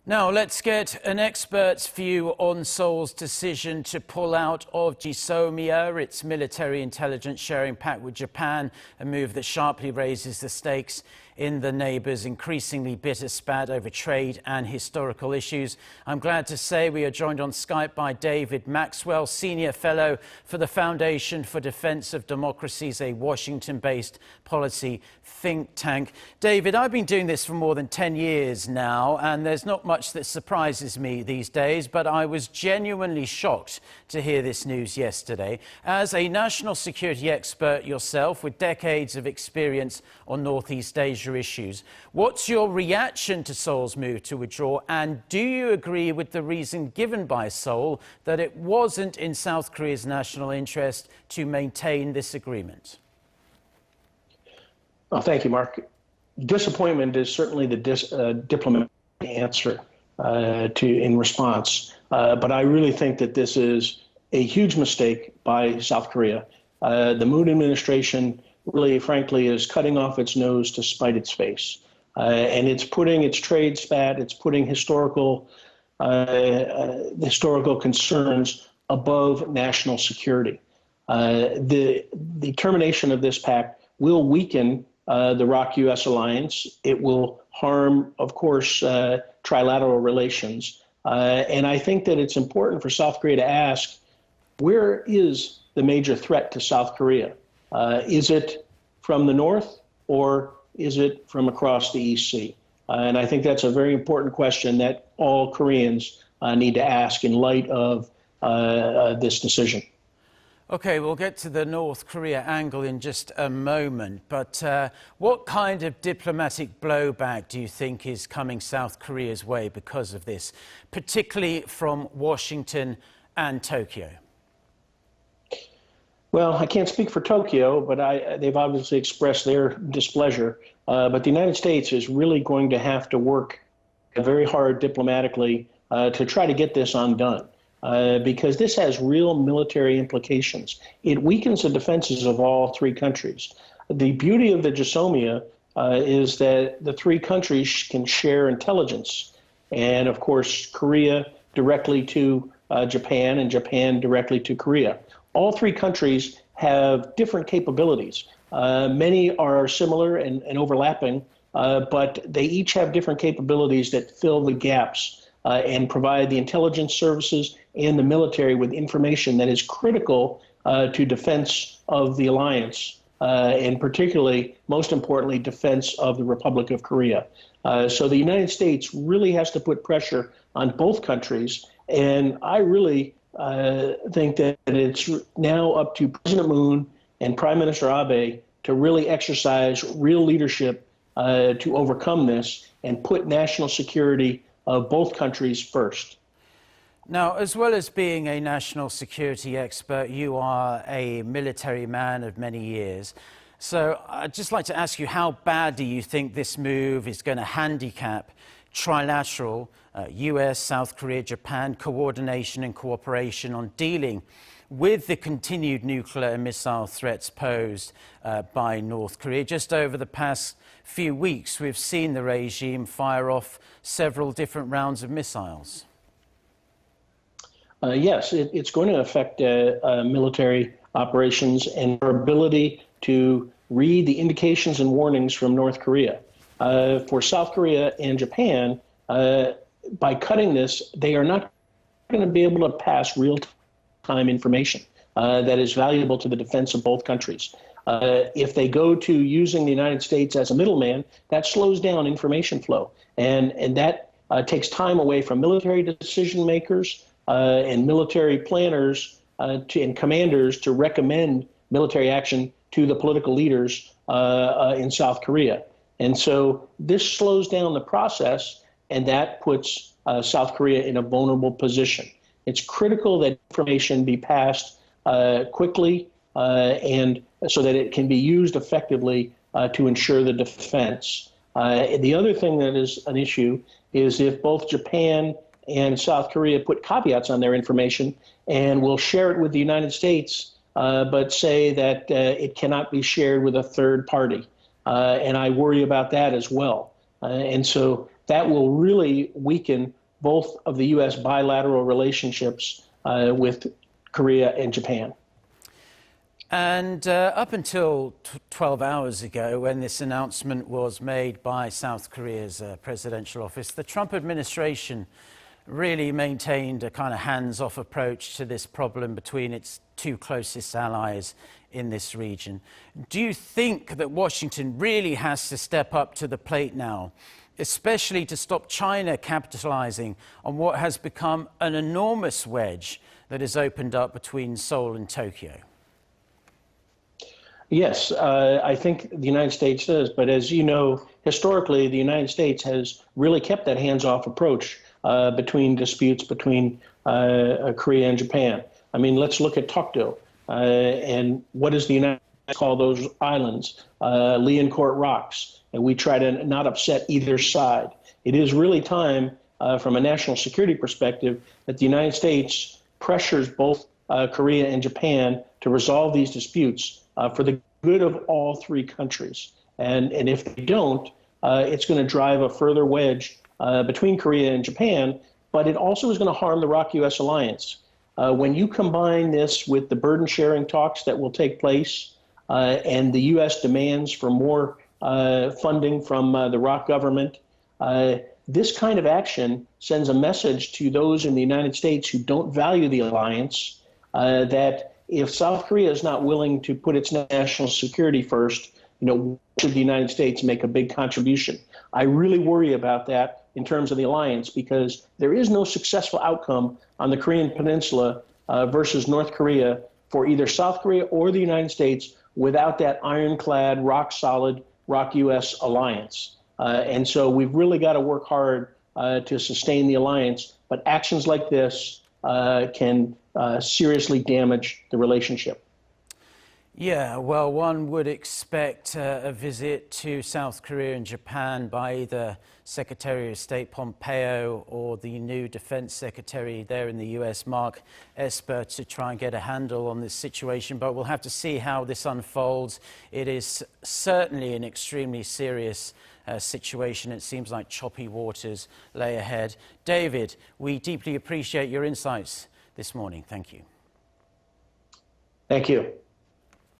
Now, let's get an expert's view on Seoul's decision to pull out of GSOMIA, its military intelligence sharing pact with Japan, a move that sharply raises the stakes in the neighbours' increasingly bitter spat over trade and historical issues. I'm glad to say we are joined on Skype by David Maxwell, Senior Fellow for the Foundation for Defense of Democracies, a Washington-based policy think tank. David, I've been doing this for more than 10 years now, and there's not much that surprises me these days, but I was genuinely shocked to hear this news yesterday. As a national security expert yourself, with decades of experience on Northeast Asia issues, what's your reaction to Seoul's move to withdraw, and do you agree with the reason given by Seoul that it wasn't in South Korea's national interest to maintain this agreement? Well, thank you, Mark. Disappointment is certainly the diplomatic answer in response, but I really think that this is a huge mistake by South Korea. The Moon administration really, frankly, is cutting off its nose to spite its face. And it's putting its trade spat, it's putting historical concerns above national security. The termination of this pact will weaken the ROK-US alliance. It will harm, of course, trilateral relations. And I think that it's important for South Korea to ask, where is the major threat to South Korea? Is it from the north, or is it from across the East Sea? And I think that's a very important question that all Koreans need to ask in light of this decision. Okay, we'll get to the North Korea angle in just a moment, but what kind of diplomatic blowback do you think is coming South Korea's way because of this, particularly from Washington and Tokyo? Well, I can't speak for Tokyo, but they've obviously expressed their displeasure. But the United States is really going to have to work very hard diplomatically to try to get this undone, because this has real military implications. It weakens the defenses of all three countries. The beauty of the GSOMIA is that the three countries can share intelligence, and of course, Korea directly to Japan and Japan directly to Korea. All three countries have different capabilities. Many are similar and overlapping, but they each have different capabilities that fill the gaps and provide the intelligence services and the military with information that is critical to defense of the alliance, and particularly, most importantly, defense of the Republic of Korea. So the United States really has to put pressure on both countries, and I really think that it's now up to President Moon and Prime Minister Abe to really exercise real leadership to overcome this and put national security of both countries first. Now, as well as being a national security expert, you are a military man of many years. So I'd just like to ask you, how bad do you think this move is going to handicap trilateral US, South Korea, Japan coordination and cooperation on dealing with the continued nuclear and missile threats posed by North Korea? Just over the past few weeks, we've seen the regime fire off several different rounds of missiles. Yes, it's going to affect military operations and our ability to read the indications and warnings from North Korea. For South Korea and Japan, by cutting this, they are not going to be able to pass real-time information that is valuable to the defense of both countries. If they go to using the United States as a middleman, that slows down information flow, and that takes time away from military decision makers and military planners and commanders to recommend military action to the political leaders in South Korea. And so this slows down the process, and that puts South Korea in a vulnerable position. It's critical that information be passed quickly and so that it can be used effectively to ensure the defense. The other thing that is an issue is if both Japan and South Korea put caveats on their information and will share it with the United States, but say that it cannot be shared with a third party. And I worry about that as well. And so that will really weaken both of the U.S. bilateral relationships with Korea and Japan. And up until 12 hours ago, when this announcement was made by South Korea's presidential office, the Trump administration really maintained a kind of hands-off approach to this problem between its two closest allies in this region. Do you think that Washington really has to step up to the plate now, especially to stop China capitalizing on what has become an enormous wedge that has opened up between Seoul and Tokyo? Yes, I think the United States does. But as you know, historically, the United States has really kept that hands-off approach between disputes between Korea and Japan. I mean, let's look at Tokdo. And what does the United States call those islands? Liancourt Rocks. And we try to not upset either side. It is really time, from a national security perspective, that the United States pressures both Korea and Japan to resolve these disputes for the good of all three countries. And if they don't, it's going to drive a further wedge between Korea and Japan, but it also is going to harm the ROK-US alliance. When you combine this with the burden-sharing talks that will take place and the U.S. demands for more funding from the ROK government, this kind of action sends a message to those in the United States who don't value the alliance that if South Korea is not willing to put its national security first, should the United States make a big contribution? I really worry about that in terms of the alliance, because there is no successful outcome on the Korean Peninsula versus North Korea for either South Korea or the United States without that ironclad, rock-solid, ROK-US alliance. And so we've really got to work hard to sustain the alliance, but actions like this can seriously damage the relationship. Yeah, well, one would expect a visit to South Korea and Japan by either Secretary of State Pompeo or the new Defense Secretary there in the US, Mark Esper, to try and get a handle on this situation. But we'll have to see how this unfolds. It is certainly an extremely serious situation. It seems like choppy waters lay ahead. David, we deeply appreciate your insights this morning. Thank you. Thank you.